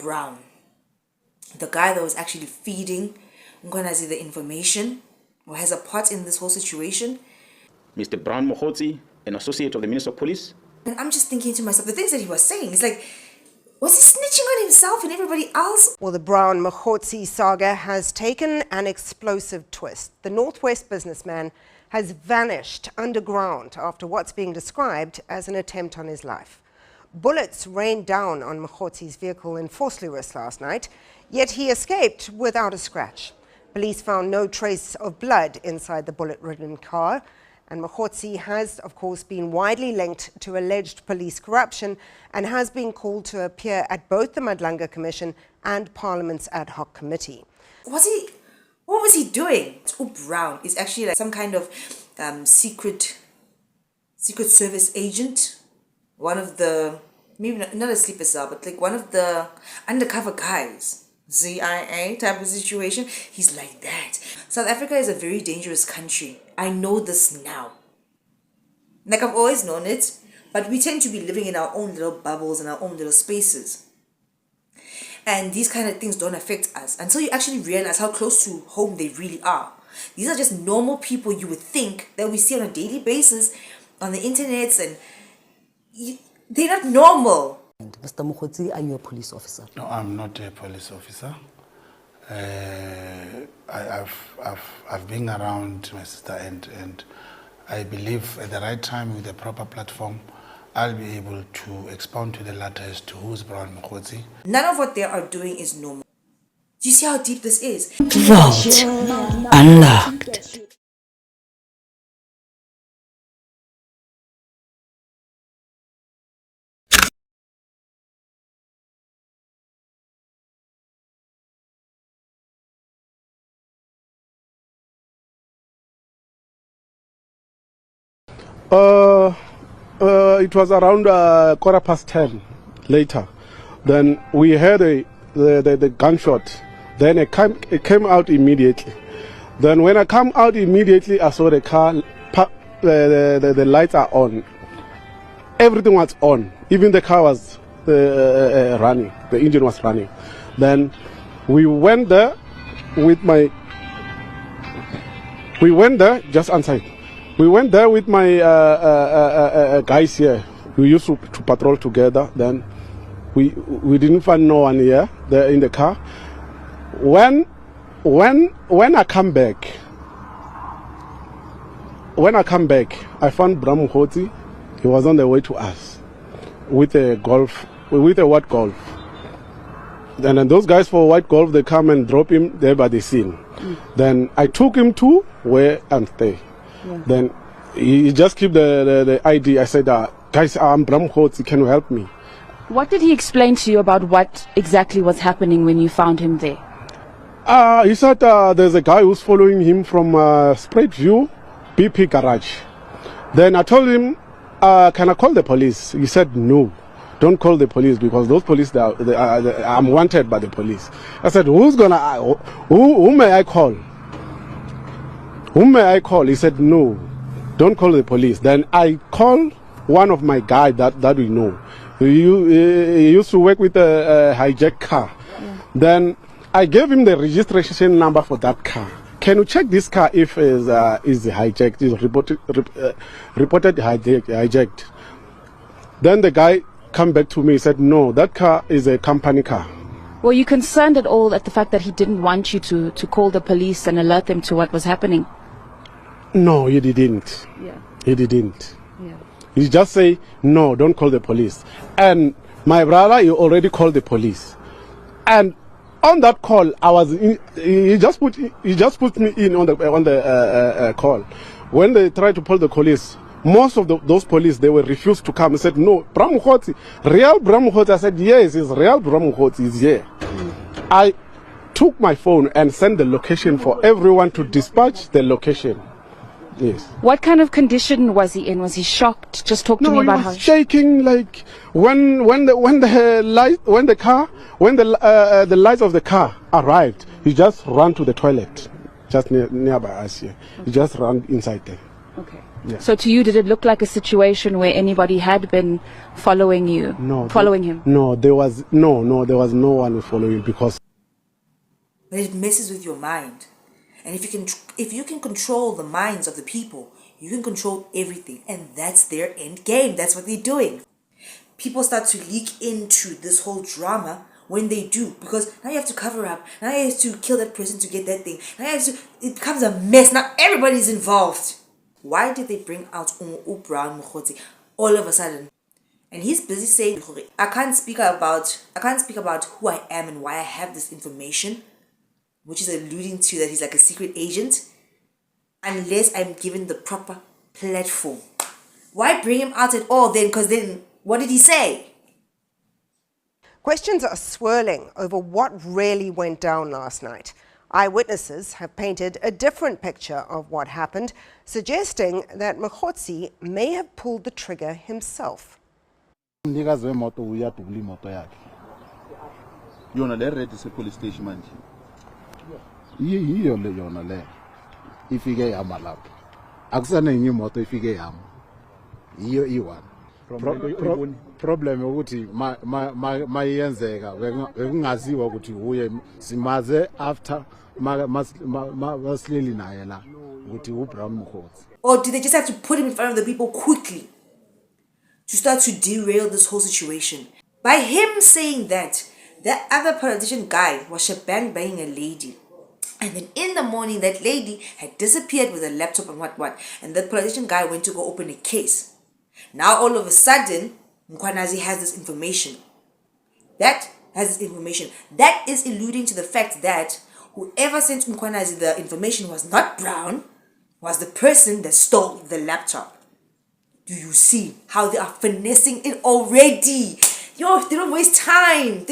Brown, the guy that was actually feeding Nkosazana the information, or has a part in this whole situation. Mr. Brown Mogotsi, an associate of the Minister of Police. And I'm just thinking to myself, the things that he was saying, it's like, was he snitching on himself and everybody else? Well, the Brown Mogotsi saga has taken an explosive twist. The Northwest businessman has vanished underground after what's being described as an attempt on his life. Bullets rained down on Mogotsi's vehicle in Vosloorus last night, yet he escaped without a scratch. Police found no trace of blood inside the bullet-ridden car, and Mogotsi has, of course, been widely linked to alleged police corruption and has been called to appear at both the Madlanga Commission and Parliament's ad hoc committee. What was he doing? Brown is actually like some kind of secret service agent. One of the, maybe not a sleeper cell, but like one of the undercover guys. CIA type of situation. He's like that. South Africa is a very dangerous country. I know this now. Like, I've always known it, but we tend to be living in our own little bubbles and our own little spaces. And these kind of things don't affect us until you actually realize how close to home they really are. These are just normal people you would think that we see on a daily basis on the internet, and they're not normal. Mr. Mogotsi, are you a police officer? No, I'm not a police officer. I've been around my sister, and I believe at the right time with the proper platform, I'll be able to expound to the latter as to who's Brown Mogotsi. None of what they are doing is normal. Do you see how deep this is? Vault unlocked. It was around 10:15 later. Then we heard the gunshot. Then it came out immediately. Then when I come out immediately, I saw the car, the lights are on. Everything was on. Even the car was running. The engine was running. Then we went there with my... We went there, just inside. We went there with my guys here. We used to patrol together. Then we didn't find no one here there in the car. When I come back, I found Brown Mogotsi. He was on the way to us with a white Golf. And then those guys for white Golf, they come and drop him there by the scene. Then I took him to where I'm staying. Yeah. Then he just keep the ID. I said, guys, I'm Brown Mogotsi, can you help me? What did he explain to you about what exactly was happening when you found him there? He said there's a guy who's following him from Spruitview BP garage. Then I told him, can I call the police? He said, no, don't call the police, because those police, I'm wanted by the police. I said, who may I call? Whom may I call? He said, no, don't call the police. Then I called one of my guys that we know. He used to work with a hijacked car. Yeah. Then I gave him the registration number for that car. Can you check this car if is hijacked, is reported hijacked? Then the guy come back to me, he said, no, that car is a company car. Were you concerned at all at the fact that he didn't want you to call the police and alert them to what was happening? No, he didn't. Yeah. He didn't. Yeah. He just say, no, don't call the police. And my brother, he already called the police. And on that call, he just put me in on the call. When they tried to pull the police, most of those police, they were refused to come. They said, no, Brown Mogotsi, real Brown Mogotsi. I said, yes, it's real Brown Mogotsi, is here. I took my phone and sent the location for everyone to dispatch the location. Yes. What kind of condition was he in? Was he shocked? Just talk to me about how. He was shaking, like when the lights of the car arrived. He just ran to the toilet, just nearby us here. He just ran inside there. Okay. Yes. So to you, did it look like a situation where anybody had been following you? No. Following him? No, there was no one following because. But it messes with your mind. And if you can control the minds of the people, you can control everything. And that's their end game. That's what they're doing. People start to leak into this whole drama when they do, because now you have to cover up. Now you have to kill that person to get that thing. Now it becomes a mess. Now everybody's involved. Why did they bring out Brown Mogotsi all of a sudden? And he's busy saying, I can't speak about who I am and why I have this information, which is alluding to that he's like a secret agent, unless I'm given the proper platform. Why bring him out at all then? Because then, what did he say? Questions are swirling over what really went down last night. Eyewitnesses have painted a different picture of what happened, suggesting that Mogotsi may have pulled the trigger himself. Umnikazi wemoto uyadubula imoto yakhe. Yona le red ise police station manje. Yiyo le yona le. Ifike yama lapho. Akusana enye imoto ifike yama. Yiyo i1. Problem ukuthi mayenzeka bekungaziwa ukuthi uye simaze after masileli naye la ukuthi uBrown Mogotsi. Or did they just have to put him in front of the people quickly to start to derail this whole situation? By him saying that other politician guy was shebang banging a lady. And then in the morning, that lady had disappeared with a laptop and what. And the politician guy went to go open a case. Now all of a sudden, Mkhwanazi has this information. That is alluding to the fact that whoever sent Mkhwanazi the information was not Brown, was the person that stole the laptop. Do you see how they are finessing it already? Yo, they don't waste time.